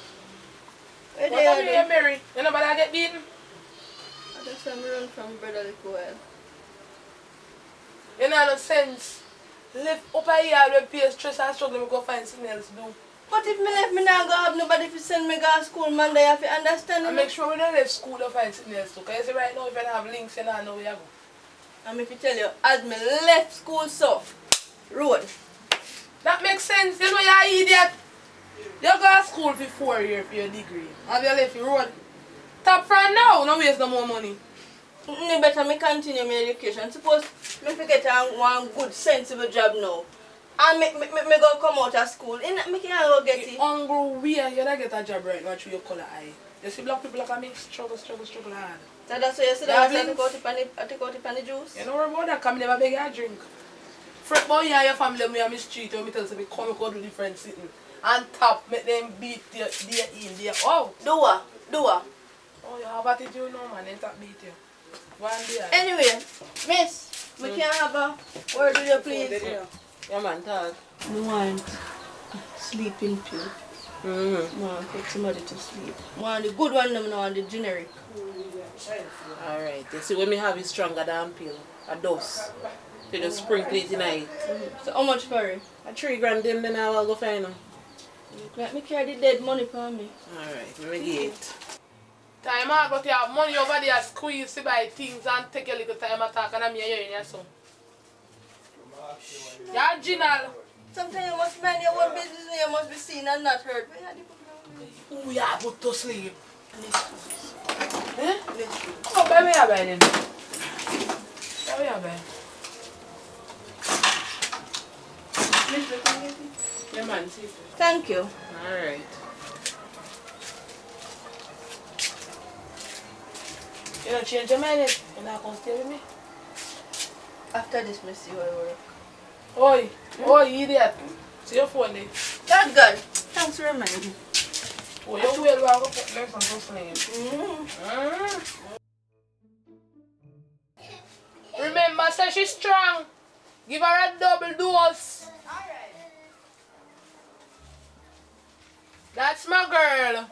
Where What they are are you, they? Mary? You know about get beaten? I just am run from brother little while. You know no sense. Live up a year with pay stress and struggle, me go find something else to do. But if me left, me not go have nobody to send me go to school, man. They have to understand And me. make sure we don't leave school to find something else to do. Because you see right now, if you don't have links, you don't know where you go. And if you tell you, as me left school, so road. That makes sense. You know you're an idiot. You go to school for 4 years for your degree. Have you left your road? Top from now, no waste no more money. Me better me continue my education. Suppose me forget one good sensible job now. And me go come out of school. Me can't go get it. Hungry weird, you don't get a job right now through your color eye. You see black people like me struggle hard. So that's why you see that I take out the penny juice. You know what about that? Come never beg you a drink. Fret boy and your family me on my street when me tell them come go do different sitting. And tap, make them beat there in, there out. Do what? Oh, you have attitude now, man. They tap beat you. One day. Anyway, miss, we can have a word with you, please. Yeah, man, talk. I want sleeping pill. I want to put somebody to sleep. I want the good one, I want the generic. Alright, you see when me have it stronger than pill. A dose. You just sprinkle it tonight. So how much for it? A 3 grand then I will go find them. Let me carry the dead money for me. Alright, let me get it. Time out, but you have money over there, squeeze to buy things and take a little time attack and I'm here in your son. Yeah, Ginal. Sometimes you must mind your own business and you must be seen and not heard. Who you have put to sleep? Eh? Let's do. Oh, buy me a buy then. Buy me a buy. Yeah, man, see. Thank you. Alright. You don't change your mind, you're not going to stay with me. After this, me see how it work. Oi, idiot. See your phone there. Thank God. Thanks for reminding me. Oh, you will go put legs on those sleep. Remember, say she's strong. Give her a double dose. Alright. That's my girl.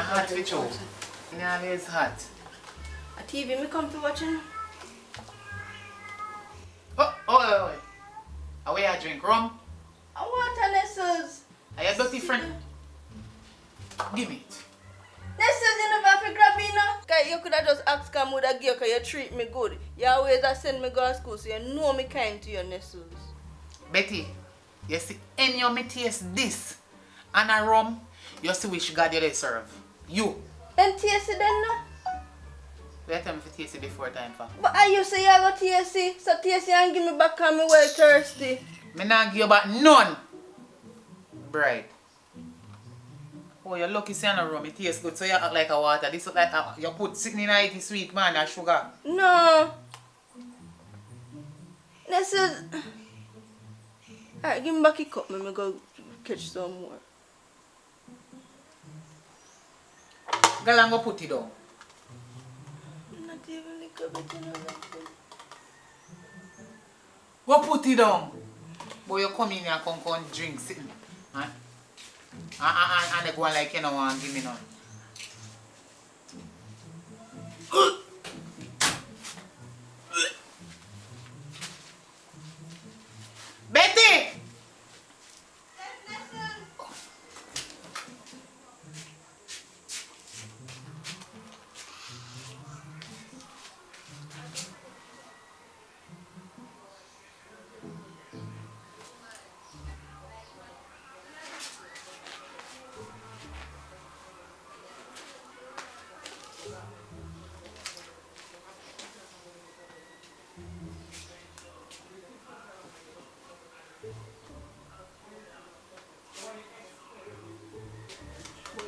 hot for you. It always hot. A TV me come to watching. Oh. Where I drink rum? I want a Nestles. Are you dirty friend? Give me it. Nestles, you never have to grab me now. Cause you could have just asked come would I give cause you treat me good. You always a send me go to school so you know me kind to your Nestles. Betty, you see any of me taste this and a rum, you see which God you dey serve. You. Then taste it then no? Wait tell me if you taste it before time for. But I you say you go taste it. So taste it and give me back cause me well thirsty. Me not give you back none. Bride. Oh, you're lucky saying a rum. It tastes good, so you act like a water. This look like you put sitting in it sweet man and sugar. No. Nestles. Alright, give me back a cup. Me go catch some more. Girl, I'm gonna put it down. Not even little bit, you know, nothing. Go put it down. Boy, you come in here and come drink sitting. Huh? And they go on like you know want give me none. Betty!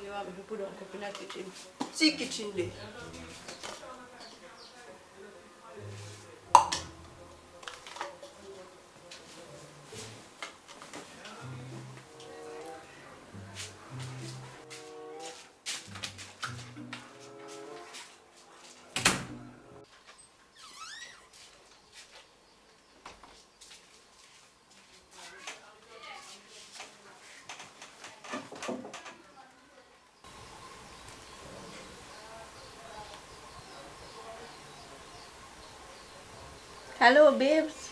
You want me to put on cup in the kitchen? See kitchen there. Hello, babes.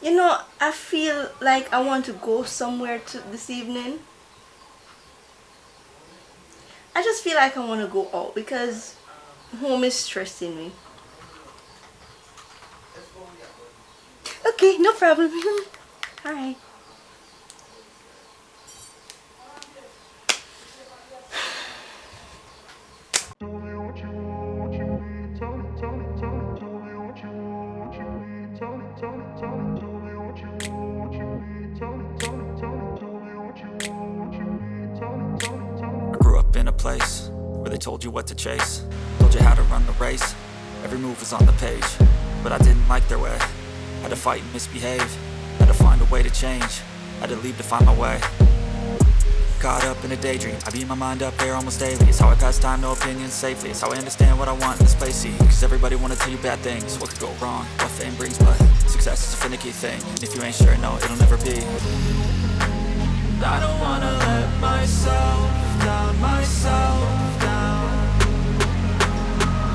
You know, I feel like I want to go somewhere this evening. I just feel like I want to go out because home is stressing me. Okay, no problem. Alright. I grew up in a place where they told you what to chase, told you how to run the race. Every move was on the page, but I didn't like their way. Had to fight and misbehave, had to find a way to change, had to leave to find my way. Caught up in a daydream, I beat my mind up there almost daily. It's how I pass time, no opinions safely. It's how I understand what I want in this place, see. Cause everybody wanna tell you bad things, what could go wrong, what fame brings. But success is a finicky thing, and if you ain't sure, no, it'll never be. I don't wanna let myself down, myself down.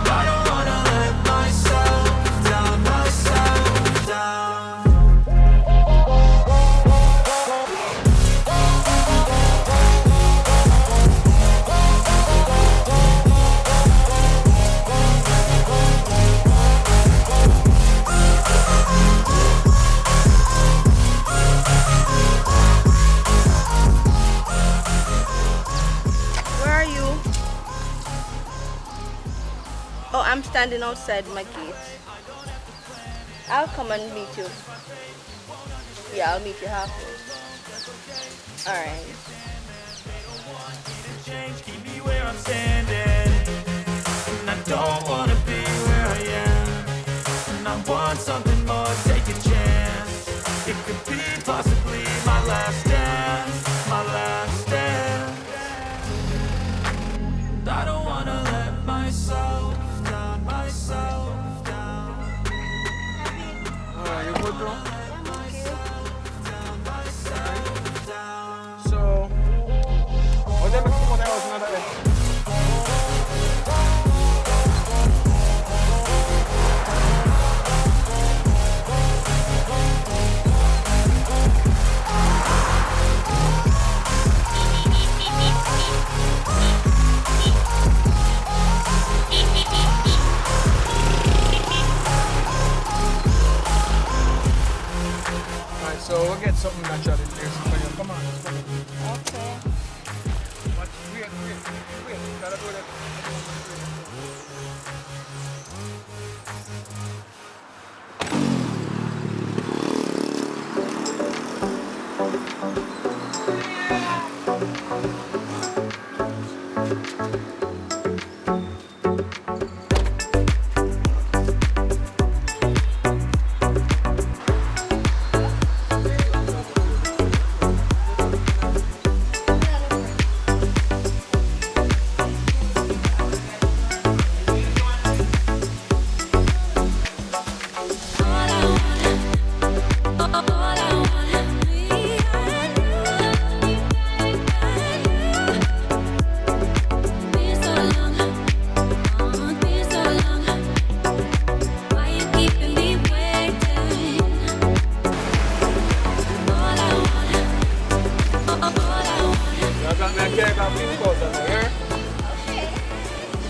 I don't wanna let myself down, myself down. Oh, I'm standing outside my gate. I'll come and meet you. Yeah, I'll meet you halfway. Alright. Keep me where I'm standing, and I don't wanna be where I am, and I want something more, take a chance. It could be possibly my last dance, my last dance. I don't wanna let myself down, myself down. You good bro? I'm okay. So, what them come on the house another something natural in there for you. Come on, let's go. Okay. But wait. Gotta do that.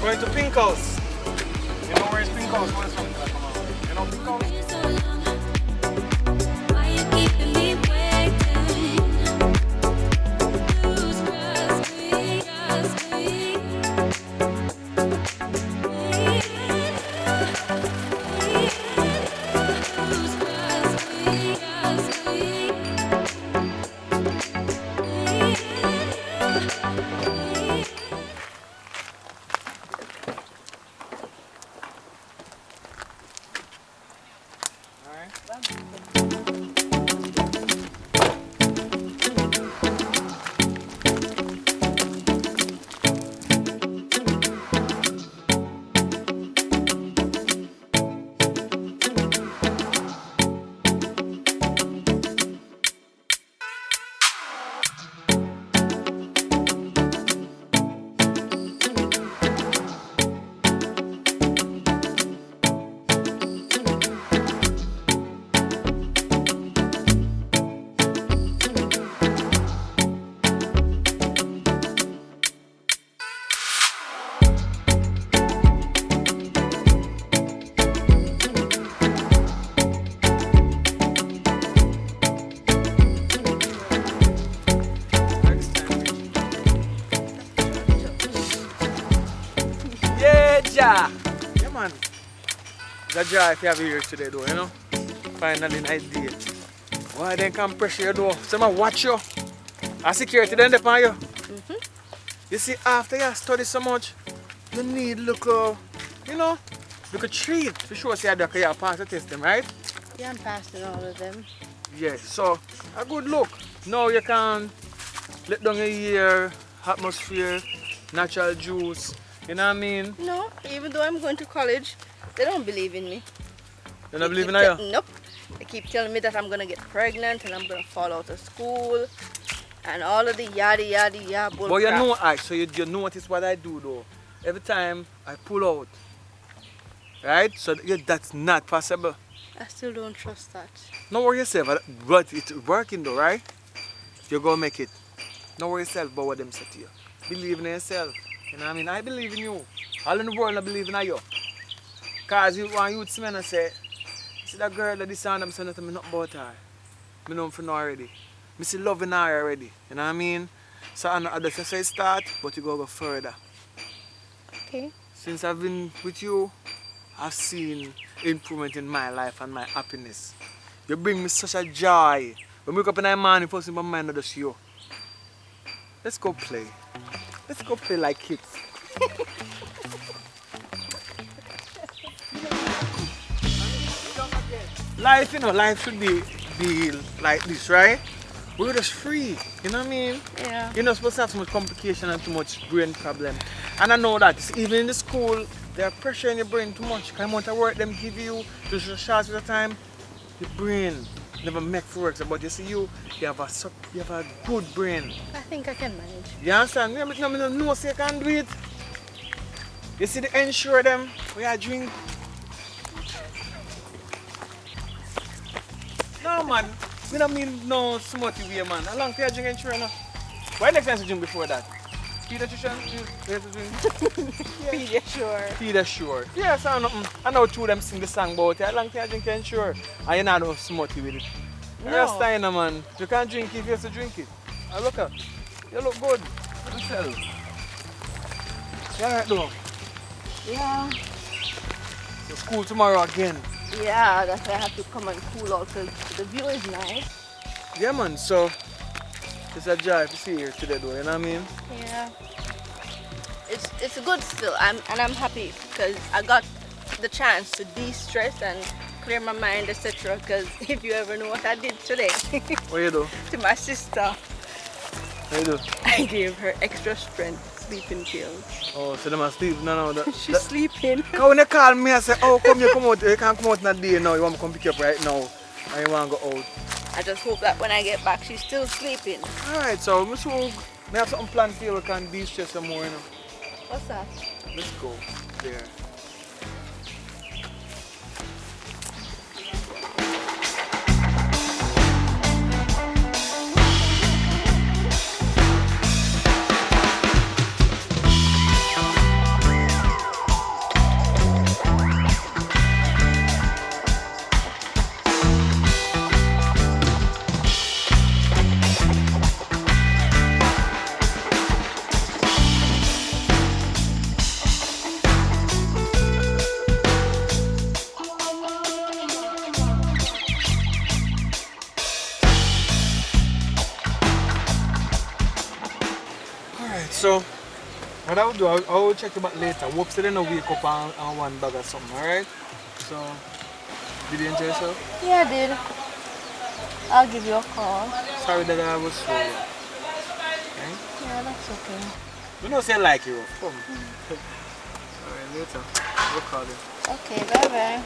Going to Pink House. You know where is Pink House? Where's from? You know Pink House? Yeah, man. It's a joy if you have here today, though, you know? Finally, nice day. Why then come pressure you, though? Someone watch you. A security then depend you. You see, after you study so much, you need look, you know, look a treat for sure. See, you have passed the test, them, right? Yeah, I'm passing all of them. Yeah, so a good look. Now you can let down your ear, atmosphere, natural juice. You know what I mean? No, even though I'm going to college, they don't believe in me. They don't believe in you? you? Nope. They keep telling me that I'm going to get pregnant and I'm going to fall out of school and all of the yada bull But you crap. know, so you notice what I do though. Every time I pull out, right? So that's not possible. I still don't trust that. Don't worry yourself, but it's working though, right? You're going to make it. Don't worry yourself about what them say to you. Believe in yourself. You know what I mean? I believe in you. All in the world I believe in you. Because you want you to see me and say, see that girl that this sound I'm saying nothing about her. I know for now already. I see loving her already. You know what I mean? So I know that's how it start, but you go further. Okay. Since I've been with you, I've seen improvement in my life and my happiness. You bring me such a joy. When we wake up in the morning, first in my mind is just you. Let's go play. Let's go play like kids. Life, you know, life should be like this, right? We're just free, you know what I mean? Yeah. You're not supposed to have so much complication and too much brain problem. And I know that even in the school, they're pressuring your brain too much. The amount of work them give you to short with the time, your brain never make for work. But you see you have a good brain. I think I can manage. You understand? Me no say you can do it. You see the ensure them we are drink. No man, we don't mean no smutty way man. How long do you drink ensure now? Why next time you drink before that? Pediatrician? Pediasure. Yes, I know two of them sing the song about it. How long do you drink ensure? And you're not no smutty with it. Rasta in man. You can't drink it if you have to drink it. I look up. You look good. Yourself. You alright though? Yeah. So school tomorrow again. Yeah, that's why I have to come and cool out because the view is nice. Yeah man, so it's a joy to see you here today though, you know what I mean? Yeah. It's good still. I'm happy because I got the chance to de-stress and clear my mind, etc. Because if you ever know what I did today What you do? to my sister, What you do? I gave her extra strength sleeping pills. Oh, so them are sleep? No. She's sleeping. Cause when you call me and say, oh come you come out, you can't come out in a day now, you want me to come pick you up right now and you want to go out. I just hope that when I get back she's still sleeping. Alright, so we have something planned for you, we can de-stress some more, you know. What's that? Let's go there. So, what I will do, I will check you back later. Hope so they don't wake up on one bag or something, alright? So, did you enjoy yourself? Yeah, I did. I'll give you a call. Sorry that I was slow. Okay? Yeah, that's okay. You know, say I like you. Come. Alright, later. We'll call you. Okay, bye-bye.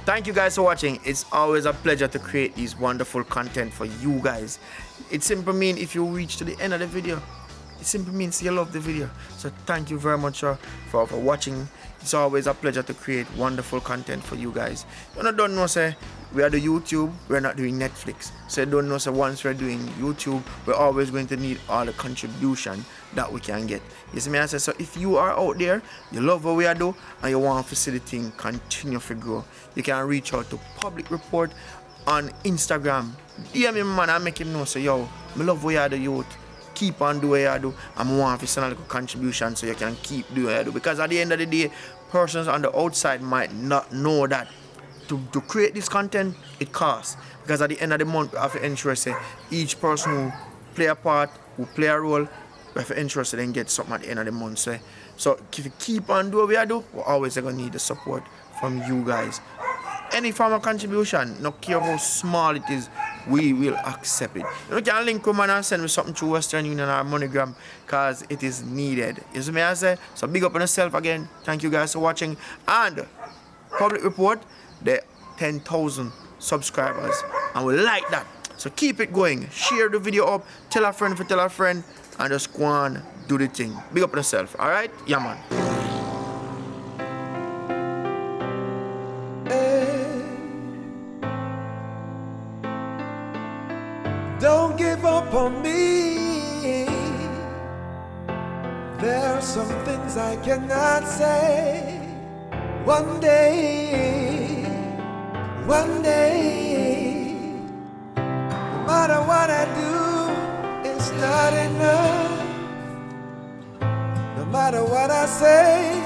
Thank you guys for watching. It's always a pleasure to create these wonderful content for you guys. It simply means if you reach to the end of the video, it simply means you love the video. So thank you very much for watching. It's always a pleasure to create wonderful content for you guys. You don't know, say, we are the YouTube, we're not doing Netflix. So you don't know, say, once we're doing YouTube, we're always going to need all the contribution that we can get. You see me, I say, so if you are out there, you love what we are doing, and you want to see the thing continue to grow, you can reach out to Public Report on Instagram. DM him, man, and make him know, so yo, I love what you are the youth. Keep on doing what you do, and I want to send a little contribution so you can keep doing what you do. Because at the end of the day, persons on the outside might not know that to create this content, it costs. Because at the end of the month, we have to ensure say, each person who play a part, who play a role, we have to ensure so they get something at the end of the month. So if you keep on doing what you do, we're always going to need the support from you guys. Any form of contribution, no care how small it is, we will accept it. You can link with me and send me something through Western Union or MoneyGram because it is needed. You see me I say? So big up on yourself again. Thank you guys for watching. And Public Report, the 10,000 subscribers. And we like that. So keep it going. Share the video up. Tell a friend for tell a friend. And just go on, do the thing. Big up on yourself. Alright? Yeah, man. Don't give up on me. There are some things I cannot say. One day, no matter what I do, it's not enough. No matter what I say,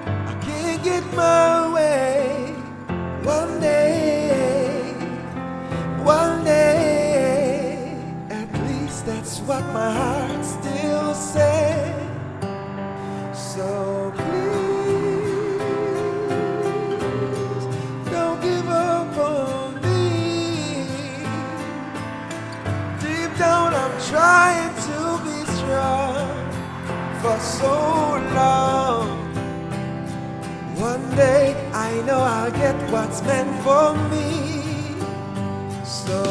I can't get my way. One day, at least that's what my heart still says. So please, don't give up on me. Deep down I'm trying to be strong for so long. One day I know I'll get what's meant for me. So